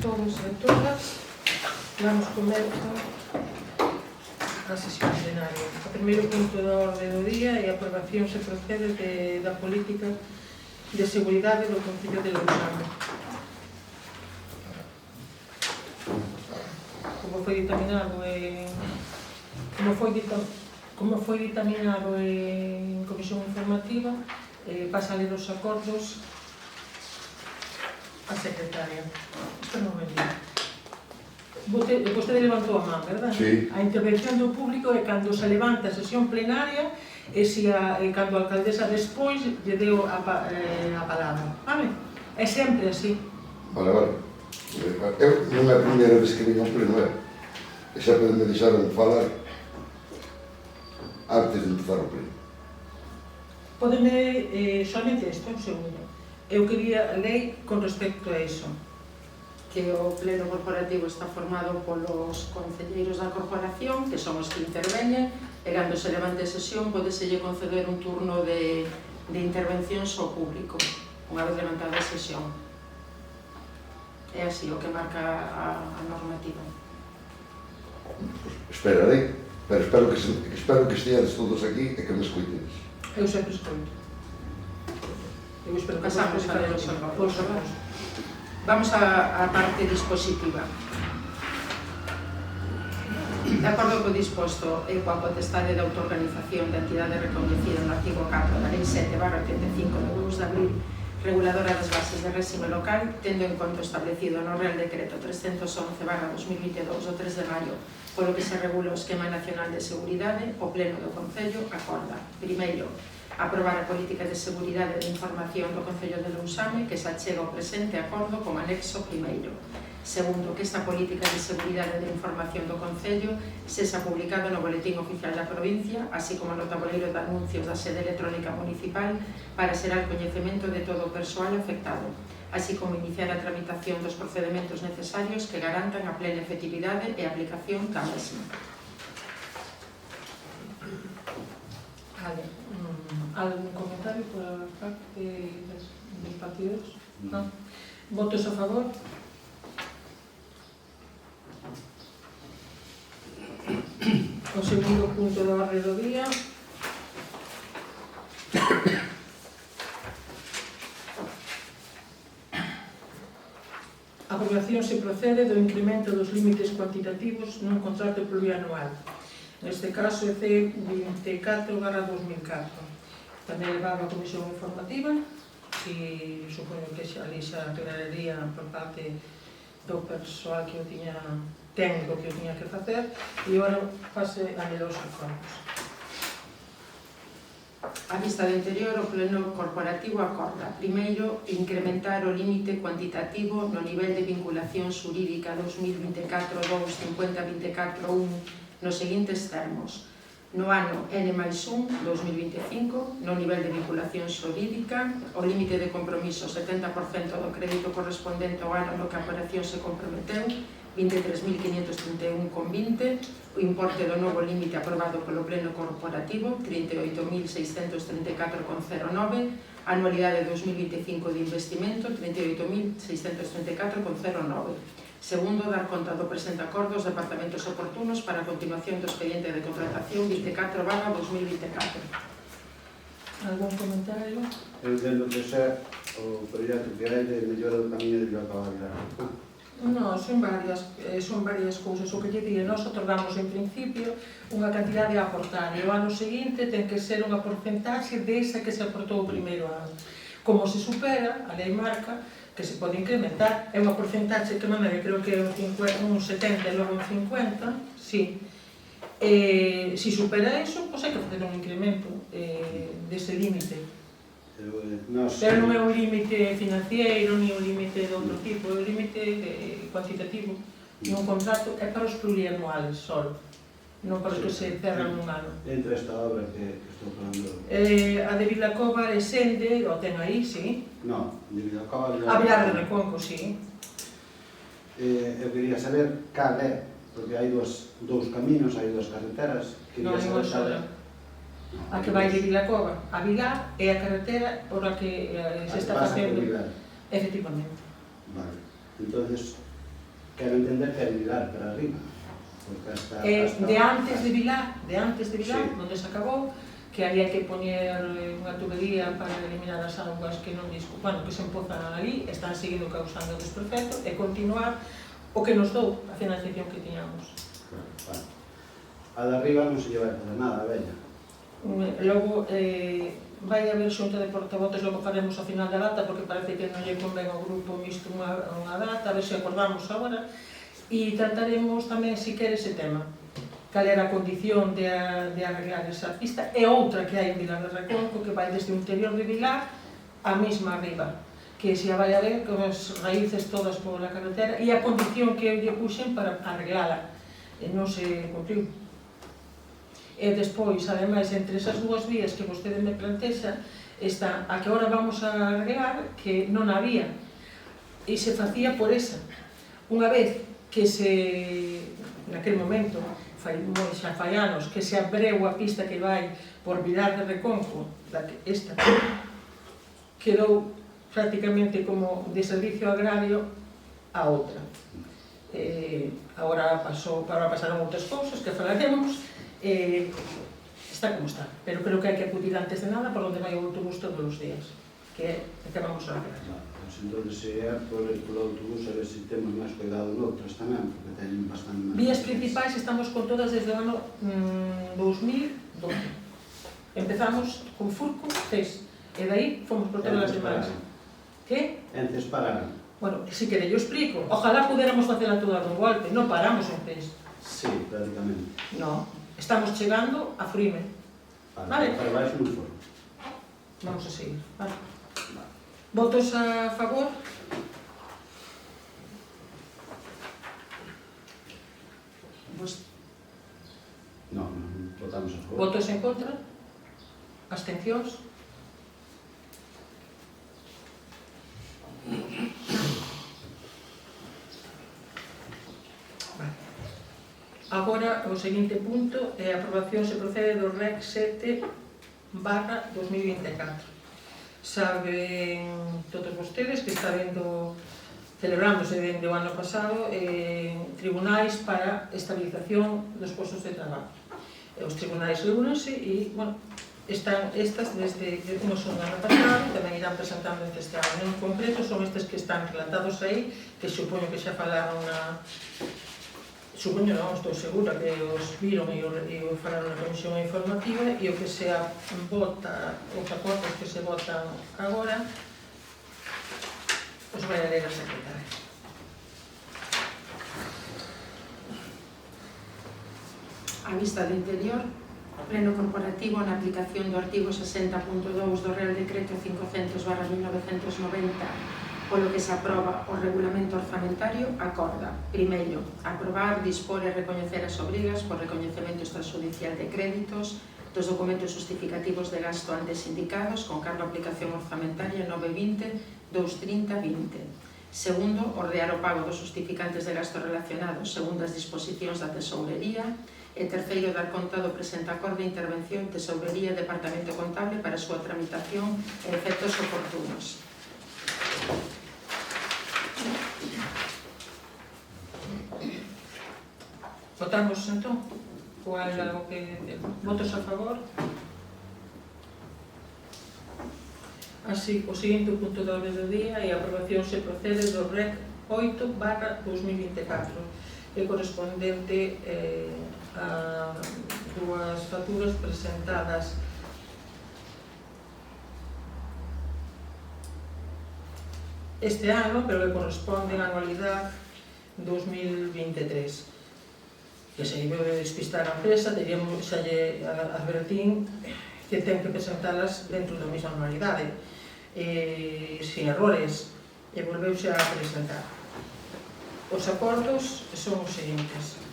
todos e todas. Vamos comenzar a sesión plenaria. O primeiro punto da orde do día é a aprobación se procede da política de seguridade do Concello de Lousame. Como foi ditaminado en comisión informativa, pasa a ler os acordos a secretaria. Isto non me diga. Vostede levantou a man, verdad? Sí. A intervención do público é cando se levanta a sesión plenaria e cando a alcaldesa despois lle deu a palabra. Vale? É sempre así. Vale. Eu non é a primeira vez que vim ao pleno, e sempre me deixaron falar antes de empezar o pleno. Podeme, somente isto, un segundo. Eu quería lei con respecto a iso. Que o pleno corporativo está formado polos concelleiros da corporación, que son os que interveñen, e cando se levante a sesión podeselle conceder un turno de intervencións ao público, unha vez levantada a sesión. É así o que marca a normativa. Esperarei, pero espero que esteades todos aquí e que me escoitedes. Eu sempre escoito. Eu espero que Pasamos a ler os acordos. Vamos á parte dispositiva. De acordo co disposto e coa potestade de autoorganización da entidade recoñecida no artigo 4 da Lei 7/85 de 2 de abril, reguladora das bases de réxime local, tendo en conta o establecido no Real Decreto 311/2022 do 3 de maio, polo que se regula o Esquema Nacional de Seguridade, o Pleno do Concello acorda, primeiro, aprobar a política de seguridade de información do Concello de Lousame que se achega ao presente acordo como anexo primeiro. Segundo, que esta política de seguridade de información do Concello sexa publicado no Boletín Oficial da Provincia, así como no tabuleiro de anuncios da sede electrónica municipal para ser al coñecemento de todo o persoal afectado, así como iniciar a tramitación dos procedementos necesarios que garantan a plena efectividade e aplicación da mesma. Algún comentario por parte dos partidos? Non? Votos a favor? O segundo punto da orde do día. A aprobación se procede do incremento dos límites cuantitativos nun contrato plurianual. Neste caso é C24/2004. Tamén levaba a comisión informativa e supoño que ali xa aclararía por parte do persoal que ten o que o tiña que facer e agora pase a ler os acordos. A vista do anterior, o Pleno Corporativo acorda, primeiro, incrementar o límite cuantitativo no nivel de vinculación xurídica 2024-2-50-24-1 nos seguintes termos. No ano N+1, 2025, no nivel de vinculación xurídica, o límite de compromiso 70% do crédito correspondente ao ano no que a operación se comprometeu, 23.531,20, o importe do novo límite aprobado polo Pleno Corporativo, 38.634,09, anualidade 2025 de investimento, 38.634,09. Segundo, dar conta do presente acordo aos departamentos oportunos para a continuación do expediente de contratación 24/2024. Algún comentario? Eu entendo que xa o proxecto que hai de mellora do camiño de Vilacoa de Vilar. Non, son varias cousas. O que lle digo, nós otorgamos en principio unha cantidade a aportar e o ano seguinte ten que ser unha porcentaxe desa que se aportou o primeiro ano. Como se supera, a lei marca que se pode incrementar, é unha porcentaxe que maneira, creo que é un 70 e logo un 50, sí. Se supera iso, pois hai que fazer un incremento dese límite. Pero non é un límite financiero, ni un límite de outro tipo, é un límite cuantitativo. E un contrato é para os plurianuales, só, non para os que se cerran un ano. Entre esta obra que estou falando... A de Vilacova e Sende, o ten aí, sí. Non, de Vilacoa de Vilar. A Vilar de Reconco, sí. Eu quería saber cal é, porque hai dous camiños, hai dúas carreteras. Non, é unha sola. A que vai de Vilacova a Vilar é a carretera por a que se está facendo. Efectivamente. Vale. Entonces, quero entender que é de Vilar para arriba. De antes de Vilar, Sí. onde se acabou, que había que poñer unha tubería para eliminar as augas que non que se empozan ali, están seguindo causando desperfecto, e continuar o que nos dou a financiación que tiñamos. Vale. A de arriba non se lle vai fazer nada, a bella. Logo, vai haber xunta de portavoces, logo faremos a final da data, porque parece que non lle convén ao grupo mixto unha data, a ver se acordamos agora, e trataremos tamén, si quere, ese tema. Cal era a condición de arreglar esa pista, e outra que hai en Vilar de Reconco, que vai desde o interior de Vilar a mesma arriba, que se a vai a ver con as raíces todas pola carretera, e a condición que eu lle puxen para arreglala, e non se cumpriu. E despois, ademais, entre esas dúas vías que vostede me plantexa, está a que ahora vamos a arreglar, que non había, e se facía por esa. Unha vez que naquele momento, xa fai anos, que se abreu a pista que vai por Vilar de Reconco, esta, quedou prácticamente como de servicio agrario a outra. Agora pasaron outras cousas que falaremos, está como está, pero creo que hai que acudir antes de nada por onde vai o autobús todos os días, que é o que vamos a arreglar. Entón, se é polo autobús, a ver se temos máis cuidado noutras tamén, porque teñen bastante máis... Vías principais estamos con todas desde o ano 2012. Empezamos con Furco, CES, e dai fomos por todas as demais. Que? Ences pararon. Bueno, si quere, yo explico. Ojalá puderamos facela toda dun golpe. Non paramos en CES. Sí, prácticamente. No, estamos chegando a Fruime. Vale. Para baixo non foron. Vamos a seguir. Vale. Votos a favor? Non, votamos a favor. Votos en contra? Abstencións? Vale. Agora, o seguinte punto é a aprobación se procede do REC 7/2024. Saben todos vostedes que está celebrándose dende o ano pasado tribunais para estabilización dos postos de traballo. Os tribunais reúnense e, están estas desde como son o ano pasado, tamén irán presentando este ano. En concreto son estes que están relatados aí, que supoño que xa falaron supoño, non, estou segura que os viron e o falaron na comisión informativa, e o que se vota, os acordos que se votan agora, os vai a ler a secretaria. A vista do interior, pleno corporativo na aplicación do artigo 60.2 do Real Decreto 500/1990, polo que se aproba o regulamento orzamentario, acorda, primeiro, aprobar, dispor e recoñecer as obrigas por recoñecemento extrajudicial de créditos dos documentos justificativos de gasto antes indicados con cargo a aplicación orzamentaria 920-230-20. Segundo, ordear o pago dos justificantes de gasto relacionados segundo as disposicións da Tesourería. E terceiro, dar conta do presente acordo de intervención Tesourería e Departamento Contable para a súa tramitación e efectos oportunos. Votamos, entón? Ou hai algo que... Votos a favor? Así, o seguinte punto da orde do día é a aprobación se procede do REC 8/2024, é correspondente a dúas facturas presentadas este ano, pero que corresponden á anualidade 2023. Que se iba a despistar a empresa, xa lle advertín que ten que presentalas dentro da mesma anualidade, sin errores, e volveuse a presentar. Os acordos son os seguintes.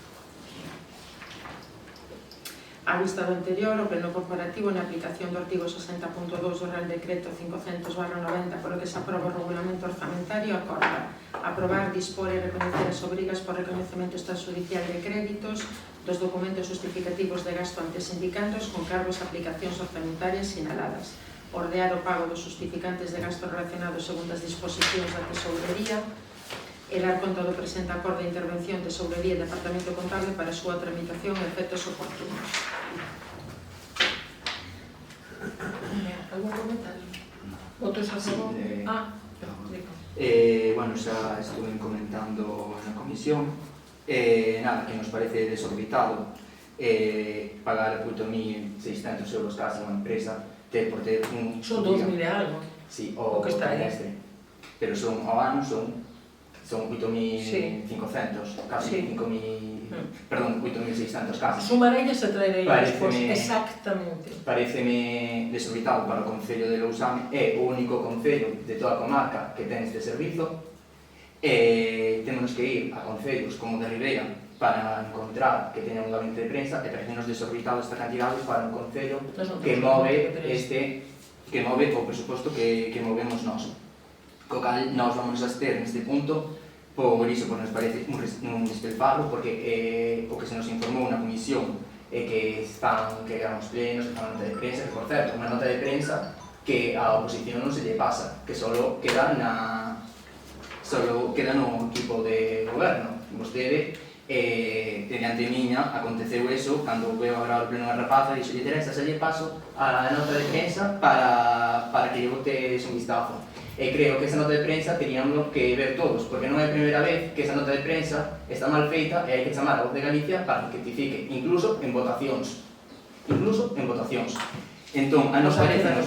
A vista do anterior, o pleno corporativo na aplicación do artigo 60.2 do Real Decreto 500/90 polo que se aproba o regulamento orzamentario, acorda aprobar, dispor e recoñecer as obrigas por recoñecemento extrajudicial de créditos dos documentos justificativos de gasto antes indicados con cargos a aplicacións orzamentarias sinaladas, ordear o pago dos justificantes de gasto relacionados segundo as disposicións da Tesourería, e dar conta do presente acordo de intervención de Tesouraría e Departamento Contable para a súa tramitación e efectos oportunos. Algún comentario? Votos a favor? Bueno, xa estuve comentando na comisión, nada, que nos parece desorbitado pagar 8.600 euros casi a unha empresa por ter un... Son 2.000 e algo. Sí, o que está aí. Pero son, ao ano son 8.500, casi Sí. 5.000, perdón, 8.600 casi. Sumarellas e traerei despois, Paréceme- exactamente. Pareceme desorbitado para o Concello de Lousame, é o único concello de toda a comarca que ten este servizo. Temos que ir a concellos como de Ribeira para encontrar que teña un gabinete de prensa e parecenos desorbitado esta cantidade para un concello que move o presuposto que movemos nós. Co cal nós vamos a ter neste punto por iso, por nos parece un despilfarro, porque o que se nos informou na comisión é que eran os plenos, que fan nota de prensa, que por certo, unha nota de prensa que a oposición non se lle pasa, que solo queda no equipo de goberno. Vostede, mediante miña, aconteceu eso, cando veo a gravar o pleno da rapaza, dixo, Teresa, xa lle paso a nota de prensa para que lle botes un vistazo. E creo que esa nota de prensa teríamos que ver todos, porque non é a primeira vez que esa nota de prensa está mal feita e hai que chamar a Voz de Galicia para que rectifique, incluso en votacións. Entón, a nos parecenos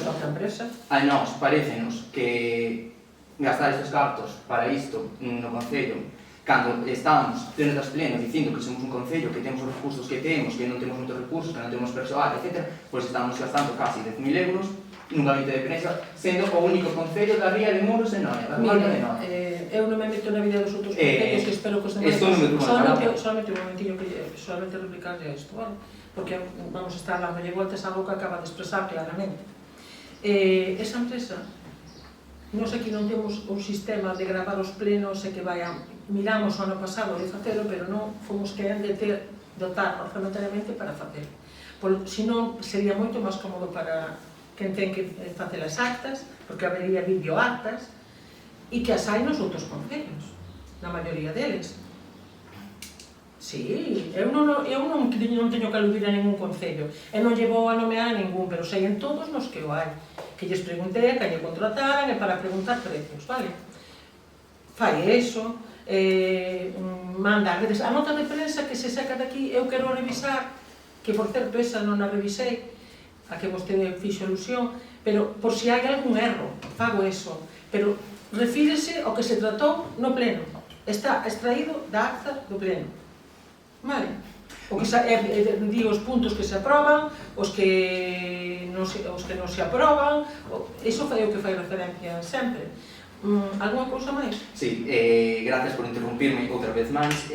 que gastar estes cartos para isto no Concello, cando estamos plenos dicindo que somos un Concello, que temos os recursos que temos, que non temos moitos recursos, que non temos persoal, etc., pois estamos gastando casi 10.000 euros nun gabinete de prensa, sendo o único Concello da Ría de Muros e Noia, da comarca de Noia. Eu non me meto na vida dos outros concellos, espero que os demais... Solamente un momentillo que solamente replicarle a isto, vale? Porque vamos a estar dándolle voltas a algo que acaba de expresar claramente. Esa empresa, nós aquí non temos un sistema de gravar os plenos e que miramos o ano pasado de facelo, pero non fomos que han de dotar orzamentariamente para facelo. Senón, sería moito máis cómodo para quen ten que facer as actas, porque habería videoactas, e que as hai nos outros concellos, na maioría deles. Sí, eu non teño que aludir a ningún concello, e non llevo a nomear a ningún, pero sei en todos nos que o hai, que lles preguntei que lle contrataran e para preguntar precios, vale? Fai eso, manda a nota de prensa que se saca daqui, eu quero revisar, que por certo esa non a revisei, a que vostede fixo alusión, pero por si hai algún erro, fago eso, pero refírese ao que se tratou no pleno, está extraído da acta do pleno, vale? O que di os puntos que se aproban, os que non se aproban, iso é o que fai referencia sempre. Alguna cousa máis? Sí, gracias por interrumpirme outra vez máis.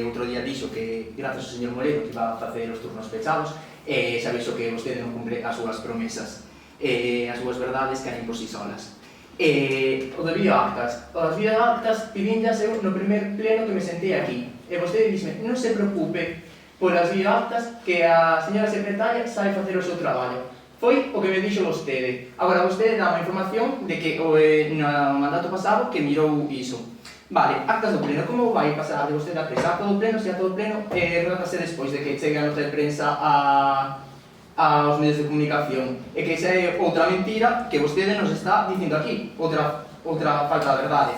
Outro día dixo que, grazas ao señor Moreno, que iba a facer os turnos pechados, xa vexo que vostede non cumpre as súas promesas, as súas verdades caen por si solas. O de videoactas, as videoactas pidinllas eu no primer pleno que me sentei aquí, e vostede dixme, non se preocupe por as videoactas, que a señora secretaria sabe facer o seu traballo. Foi o que me dixo vostede. Agora vostede dá unha información de que no mandato pasado que mirou iso. Vale, actas do pleno, como vai pasar de vostede a presa? Acta do pleno, se acta do pleno, redactase despois de que chegue a nota de prensa aos medios de comunicación. E que esa é outra mentira que vostede nos está dicindo aquí, outra falta de verdade.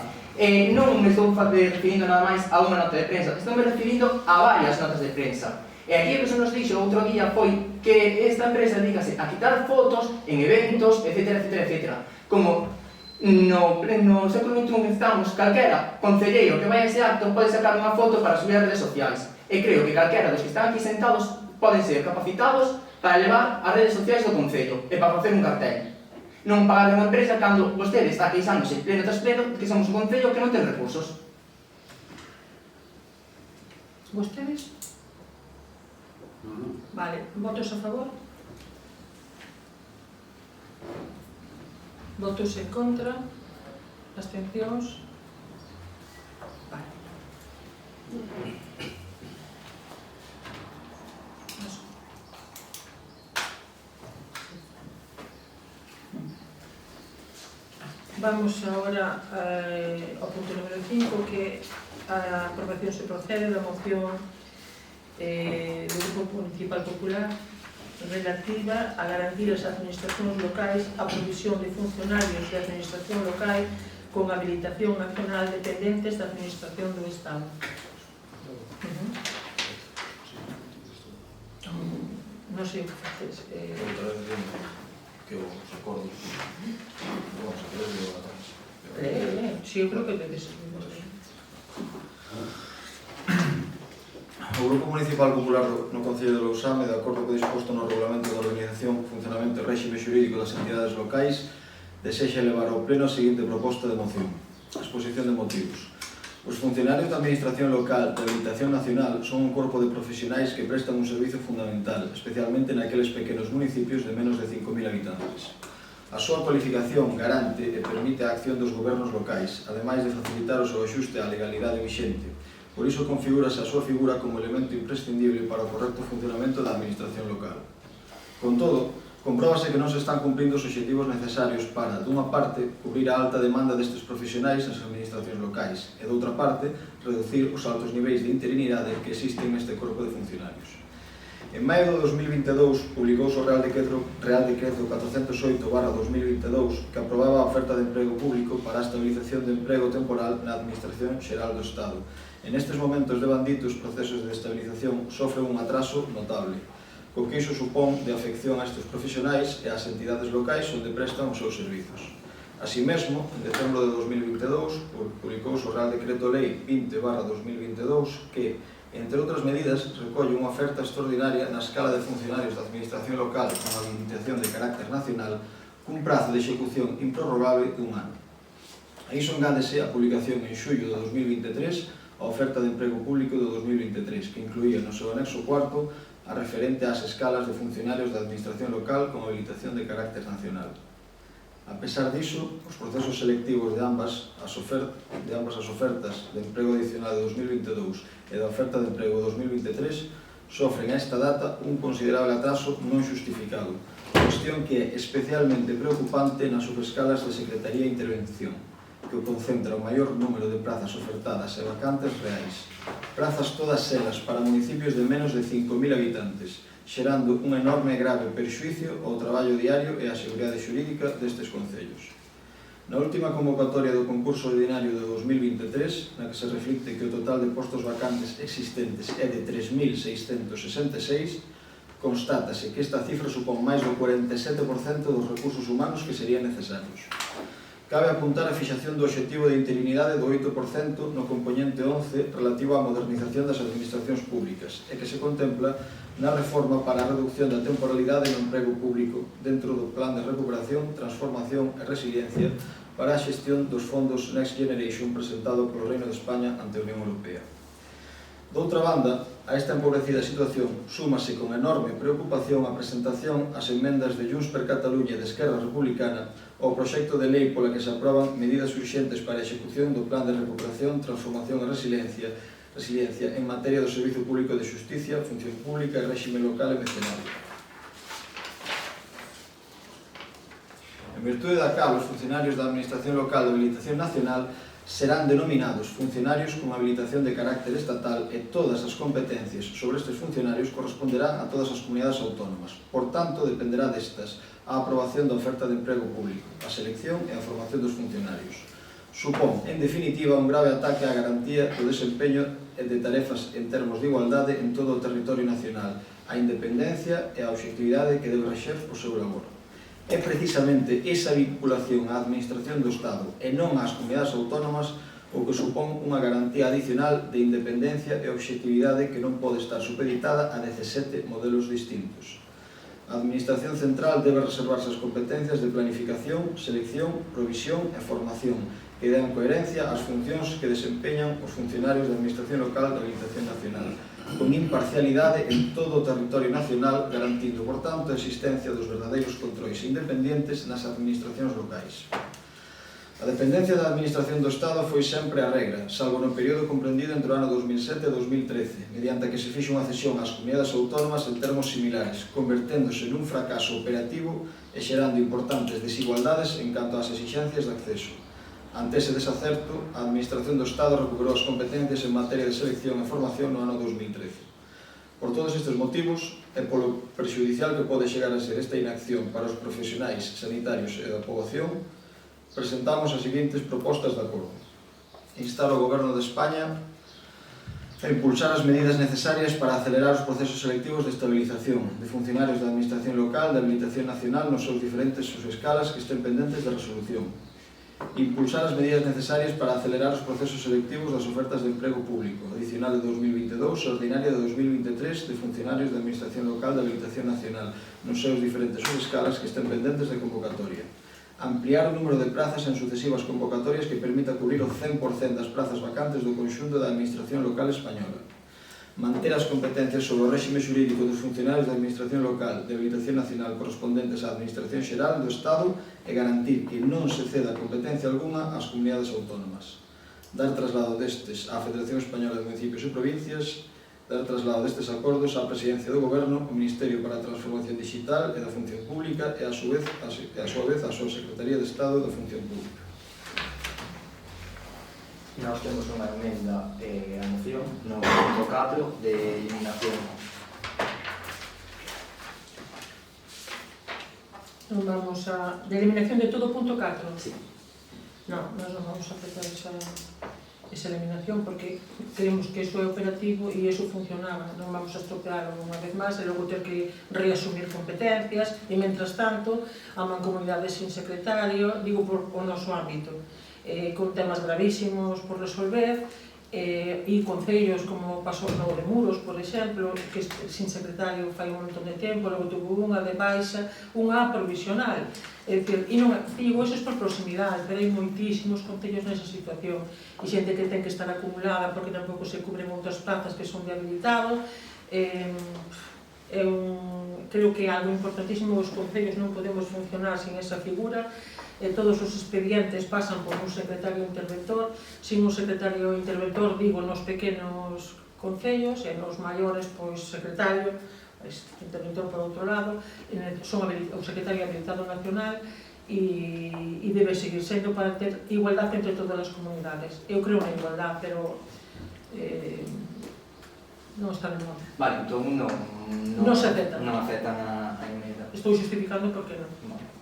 Non me estou referindo nada máis a unha nota de prensa, estou me referindo a varias notas de prensa. E aquí o que se nos dixo outro día foi que esta empresa dedícase a quitar fotos en eventos, etc, etc, etc. Como no século XXI que estamos, calquera concelleiro que vai a ese acto pode sacar unha foto para subir as redes sociais. E creo que calquera dos que están aquí sentados poden ser capacitados para levar as redes sociais do concello e para facer un cartel. Non pagar unha empresa cando vostede está queixándose pleno tras pleno que somos un concello que non ten recursos. Vostedes? Vale, votos a favor? Votos en contra? Abstencións? Vale. Vamos agora ao punto número 5, que a aprobación se procede da moción do Grupo Municipal Popular relativa a garantir as administracións locais a provisión de funcionarios de administración local con habilitación nacional dependentes da administración do Estado. Non sei o que faces. Outra vez que os acordos vamos a querer ir atrás. Si, eu creo que tedes. O Grupo Municipal Popular no Concello de Lousame, de acordo co disposto no Regulamento de Organización, Funcionamento e Réxime Xurídico das Entidades Locais, desexa elevar ao Pleno a seguinte proposta de moción. A exposición de motivos. Os funcionarios da Administración Local de Habilitación Nacional son un corpo de profesionais que prestan un servizo fundamental, especialmente naqueles pequenos municipios de menos de 5.000 habitantes. A súa cualificación garante e permite a acción dos gobernos locais, ademais de facilitar o seu axuste á legalidade vixente. Por iso configúrase a súa figura como elemento imprescindible para o correcto funcionamento da Administración local. Con todo, compróbase que non se están cumprindo os obxectivos necesarios para, dunha parte, cubrir a alta demanda destes profesionais nas administracións locais e, doutra parte, reducir os altos niveis de interinidade que existen neste corpo de funcionarios. En maio de 2022, publicouse o Real Decreto 408/2022 que aprobaba a oferta de emprego público para a estabilización de emprego temporal na Administración Xeral do Estado. En estes momentos de bandito, os procesos de estabilización sofren un atraso notable, co que iso supón de afección a estes profesionais e ás entidades locais onde prestan os seus servizos. Así mesmo, en decembro de 2022, publicouse o Real Decreto Lei 20/2022 que, entre outras medidas, recolle unha oferta extraordinaria na escala de funcionarios da Administración local con habilitación de carácter nacional cun prazo de execución improrrogable dun ano. A iso engádese a publicación en xullo de 2023 a oferta de emprego público de 2023, que incluía no seu anexo cuarto a referente ás escalas de funcionarios da Administración local con habilitación de carácter nacional. A pesar diso, os procesos selectivos de ambas as ofertas de emprego adicional de 2022 e da oferta de emprego de 2023 sofren a esta data un considerable atraso non xustificado, cuestión que é especialmente preocupante nas subescalas de Secretaría e Intervención, que concentra o maior número de prazas ofertadas e vacantes reais. Prazas todas elas para municipios de menos de 5.000 habitantes, xerando un enorme e grave perxuicio ao traballo diario e á seguridade xurídica destes concellos. Na última convocatoria do concurso ordinario de 2023, na que se reflicte que o total de postos vacantes existentes é de 3.666, constátase que esta cifra supón máis do 47% dos recursos humanos que serían necesarios. Cabe apuntar a fixación do obxectivo de interinidade do 8% no componente 11 relativo á modernización das administracións públicas e que se contempla na reforma para a reducción da temporalidade no emprego público dentro do Plan de Recuperación, Transformación e Resiliencia para a xestión dos fondos Next Generation presentado polo Reino de España ante a Unión Europea. Doutra banda, a esta empobrecida situación súmase con enorme preocupación a presentación ás emendas de Junts per Catalunya e de Esquerra Republicana ao proxecto de lei pola que se aproban medidas urxentes para a execución do Plan de Recuperación, Transformación e Resiliencia en materia do Servizo Público de Xusticia, Función Pública e Réxime Local e Mecenario. En virtude da cal, os funcionarios da Administración Local de Habilitación Nacional serán denominados funcionarios con habilitación de carácter estatal e todas as competencias sobre estes funcionarios corresponderán a todas as comunidades autónomas. Por tanto, dependerá destas a aprobación da oferta de emprego público, a selección e a formación dos funcionarios. Supón, en definitiva, un grave ataque á garantía do desempeño de tarefas en termos de igualdade en todo o territorio nacional, a independencia e a obxectividade que debe rexer o seu labor. É precisamente esa vinculación á Administración do Estado e non ás comunidades autónomas o que supón unha garantía adicional de independencia e obxectividade que non pode estar supeditada a 17 modelos distintos. A Administración Central debe reservarse as competencias de planificación, selección, provisión e formación que dan coherencia ás funcións que desempeñan os funcionarios da Administración Local de Habilitación Nacional, con imparcialidade en todo o territorio nacional, garantindo, por tanto, a existencia dos verdadeiros controis independientes nas administracións locais. A A dependencia da Administración do Estado foi sempre a regra, salvo no período comprendido entre o ano 2007 e 2013, mediante a que se fixo unha cesión ás comunidades autónomas en termos similares, converténdose nun fracaso operativo e xerando importantes desigualdades en canto ás exixencias de acceso. Ante ese desacerto, a Administración do Estado recuperou as competencias en materia de selección e formación no ano 2013. Por todos estes motivos, e polo prexudicial que pode chegar a ser esta inacción para os profesionais sanitarios e da poboación, presentamos as seguintes propostas de acordo. Instar ao Goberno de España a impulsar as medidas necesarias para acelerar os procesos selectivos de estabilización de funcionarios da Administración local de habilitación nacional nos seus diferentes subescalas que estén pendentes de resolución. Impulsar as medidas necesarias para acelerar os procesos selectivos das ofertas de emprego público, adicional de 2022 e ordinaria de 2023 de funcionarios da Administración local de habilitación nacional nos seus diferentes subescalas que estén pendentes de convocatoria. Ampliar o número de prazas en sucesivas convocatorias que permita cubrir o 100% das prazas vacantes do conxunto da Administración local española. Manter as competencias sobre o réxime xurídico dos funcionarios da Administración local de habilitación nacional correspondentes á Administración xeral do Estado e garantir que non se ceda competencia alguna ás comunidades autónomas. Dar traslado destes á Federación Española de Municipios e Provincias, dar traslado destes acordos á Presidencia do Goberno, o Ministerio para a Transformación Digital e da Función Pública e, a súa vez, á súa Secretaría de Estado da Función Pública. Nós temos unha emenda a moción no punto 4 de eliminación. Non vamos a... de eliminación de todo o punto 4? Sí. Non, nós non vamos a aceptar esa eliminación porque creemos que iso é operativo e iso funcionaba. Non vamos a estropearlo unha vez máis e logo ter que reasumir competencias e, mentras tanto, a mancomunidade sin secretario, digo por o noso ámbito, con temas gravísimos por resolver, e concellos como pasou no de Muros, por exemplo, que sin secretario fai un montón de tempo, logo tuvo unha de baixa, unha provisional. É dicir, e non, digo, iso é por proximidade, pero hai moitísimos concellos nesa situación, e xente que ten que estar acumulada porque tampouco se cubren outras plazas que son de habilitado. Creo que é algo importantísimo, os concellos non podemos funcionar sin esa figura. Todos os expedientes pasan por un secretario interventor, sin un secretario interventor, digo, nos pequenos concellos, e nos maiores, pois, secretario, interventor por outro lado, son o secretario habilitado nacional, e debe seguir sendo para ter igualdade entre todas as comunidades. Eu creo na igualdade, pero non está de moda. Vale, entón non se aceptan. Non aceptan a emenda. Estou justificando porque non.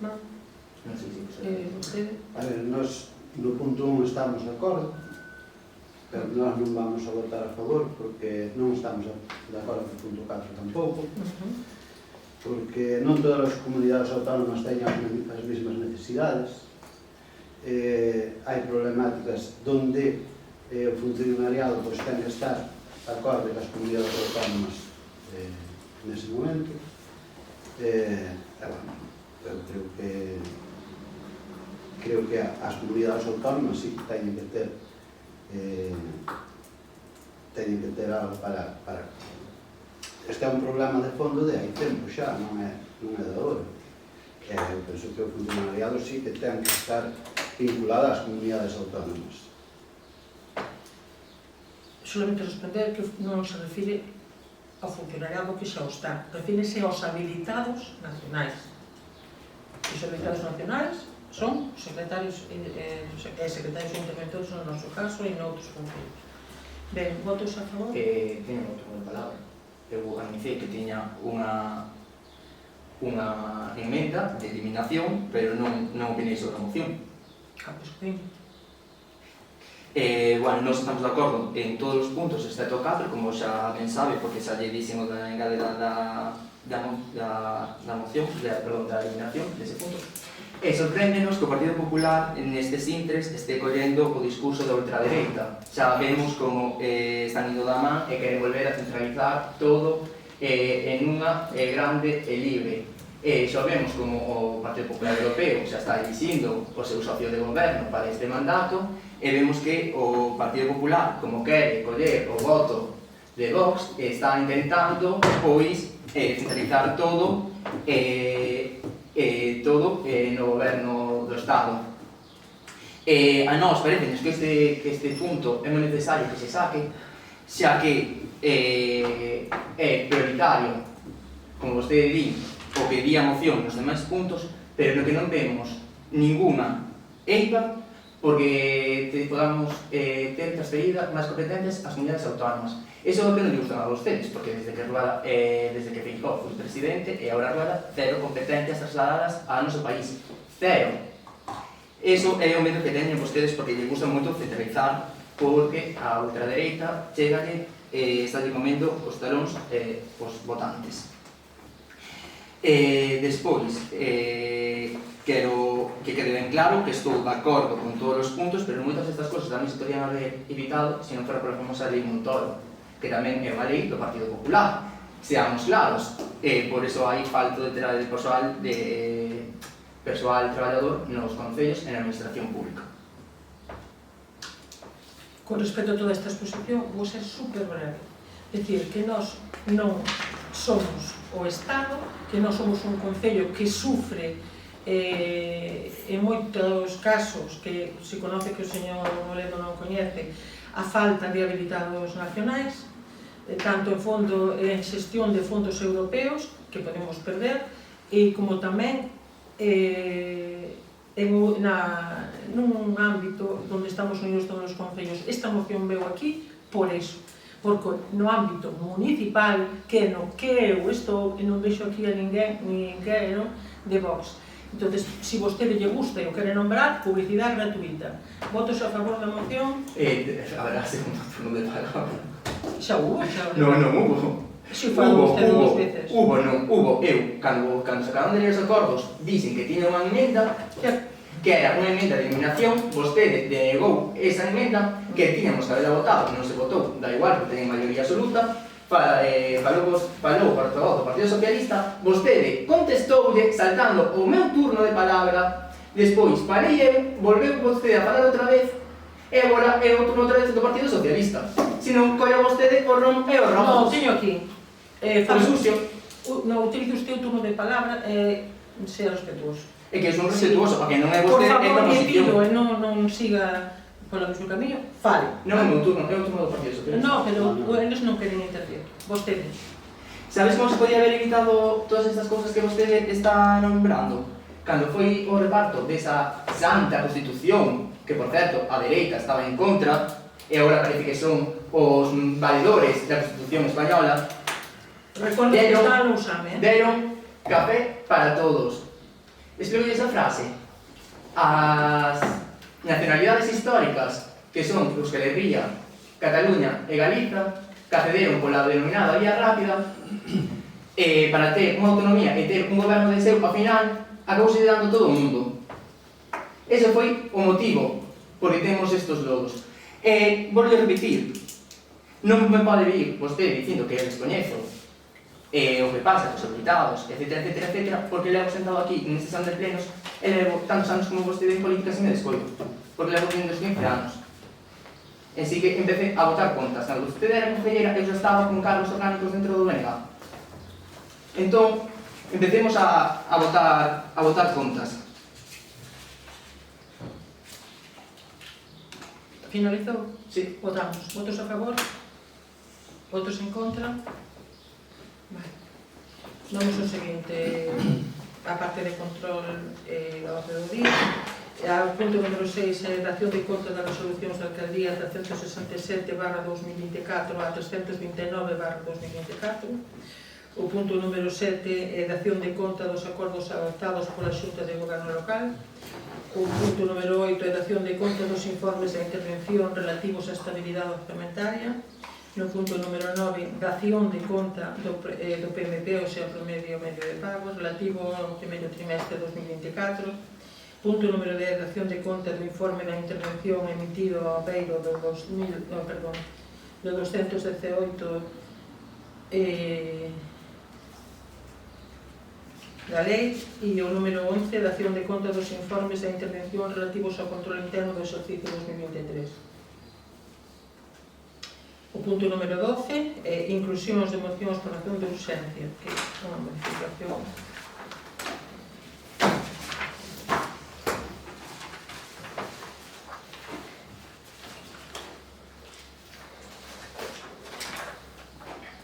Non? Non sei se Vostede? A ver, nós no punto 1 estamos de acordo, pero nós non vamos a votar a favor porque non estamos de acordo co punto 4 tampouco, porque non todas as comunidades autónomas teñen as mesmas necesidades. Hai problemáticas donde o funcionariado ten que estar acorde das comunidades autónomas nese momento. Eu creo que as comunidades autónomas sí que teñen que ter algo para... Este é un problema de fondo de hai tempo xa, non é de agora. Eu penso que o funcionariado sí que ten que estar vinculado ás comunidades autónomas. Solamente responder que non se refire ao funcionariado que xa o está, refírese aos habilitados nacionais. Os habilitados nacionais son secretarios e secretarios interventores no noso caso e noutros concellos. Ben, votos a favor? Teño outro de palabra. Eu anunciei que tiña unha emenda de eliminación, pero non opinei sobre a moción. Pois que Bueno, nós estamos de acordo en todos os puntos, excepto o 4, como xa ben sabe, porque xa lle dixen da engadera da moción, da eliminación dese punto. E sorpréndenos que o Partido Popular nestes intres este collendo o discurso da ultradereita. Xa vemos como están indo da man e queren volver a centralizar todo en unha grande e libre. Xa vemos como o Partido Popular Europeo xa está elixindo o seu socio de goberno para este mandato e vemos que o Partido Popular, como quere coller o voto de Vox, está intentando, pois, centralizar todo no goberno do Estado. A nós parece que este punto é moi necesario que se saque, xa que é prioritario, como vostede di, o que di a moción nos demais puntos, pero no que non vemos ninguna eiva porque podamos ter transferida máis competencias ás comunidades autónomas. Iso é o que non lle gustan a vostedes, porque desde que Feijóo foi presidente e agora Rueda, cero competencias trasladadas ao noso país. Cero. Iso é o medo que teñen vostedes porque lle gusta moito centralizar, porque a ultradereita chegalle e está comendo os talóns os votantes. Despois, quero que quede ben claro que estou de acordo con todos os puntos, pero moitas destas cosas tamén se podían haber evitado se non fora por a famosa lei Montoro, que tamén é unha lei do Partido Popular. Seamos claros, por iso hai falta de persoal traballador nos concellos e na administración pública. Con respecto a toda esta exposición, vou ser super breve. É dicir, que nós non somos o Estado, que nós somos un concello que sufre en moitos casos que se conoce que o señor Moledo non coñece a falta de habilitados nacionais, tanto en xestión de fondos europeos que podemos perder e como tamén nun ámbito onde estamos unidos todos os concellos. Esta moción veu aquí por eso, porque no ámbito municipal, que no que eu estou, e non vexo aquí a ninguén de Vox. Entón, se vostede lle gusta e o quere nombrar, publicidade gratuita. Votos a favor da moción? Haberá segundo turno de palabra. Xa hubo, xa Non hubo. Si foi vostede dos veces. Hubo. Eu, cando sacaron de os acordos, dicen que tiña unha emenda que era unha emenda de eliminación, vostede denegou esa emenda que tiñamos que haberla votado, non se votou, da igual, que teñen maioría absoluta, falou para todo o Partido Socialista, vostede contestoulle saltando o meu turno de palabra, despois parei eu, volveu vostede a falar outra vez, e agora é o turno outra vez do Partido Socialista. Se non colla vostede o ron e o rojo. Non, teño aquí. O sucio. Non, utilizo usted o turno de palabra e sea respetuoso. É que son respetuoso, porque non é Por vostede, é favor, a lle pido, oposición. non siga polo mesmo camiño, fale. Non é o meu turno, é o turno do Partido Socialista. Non, pero eles non queren intervir. Vostede. Sabes como se podía haber evitado todas estas cousas que vostede está nombrando? Cando foi o reparto desa santa Constitución, que por certo a dereita estaba en contra, e agora parece que son os valedores da Constitución española, Recordo que está no exame. deron café para todos. Explico esa frase. As nacionalidades históricas, que son Euskal Herria, Cataluña e Galiza, que accederon pola denominada vía rápida, para ter unha autonomía e ter un goberno de seu, ao final, acabouse dando todo o mundo. Ese foi o motivo por que temos estes lodos. Volvo a repetir, non me pode vir vostede dicindo que eu descoñezo o que pasa cos habilitados, etcétera, porque levo sentado aquí neste salón de plenos e levo tantos anos como vostede en política sin me descoido, porque levo vindo os 15 anos. Así que empecé a botar contas. Cando vostede era concelleira, eu xa estaba con cargos orgánicos dentro do BNG. Entón, empecemos a botar contas. Finalizou? Sí. Votamos. Votos a favor? Votos en contra? Vale. Vamos ao seguinte, a parte de control ao orde do día. Ao punto número 6, a redacción de contas das resolucións da Alcaldía 367/2024 a 329/2024. O punto número 7, dación de conta dos acordos adoptados pola Xunta de Goberno Local. O punto número 8, dación de conta dos informes de intervención relativos á estabilidade orzamentaria. No punto número 9, dación de conta do PMP, ou sea, promedio medio de pagos, relativo ao primeiro trimestre de 2024. Punto número 10, dación de conta do informe da intervención emitido ao beiro do 218 da lei, e o número 11, dación de conta dos informes da intervención relativos ao control interno do exercicio 2023. O punto número 12, inclusións de mocións por razón de urxencia, que é unha modificación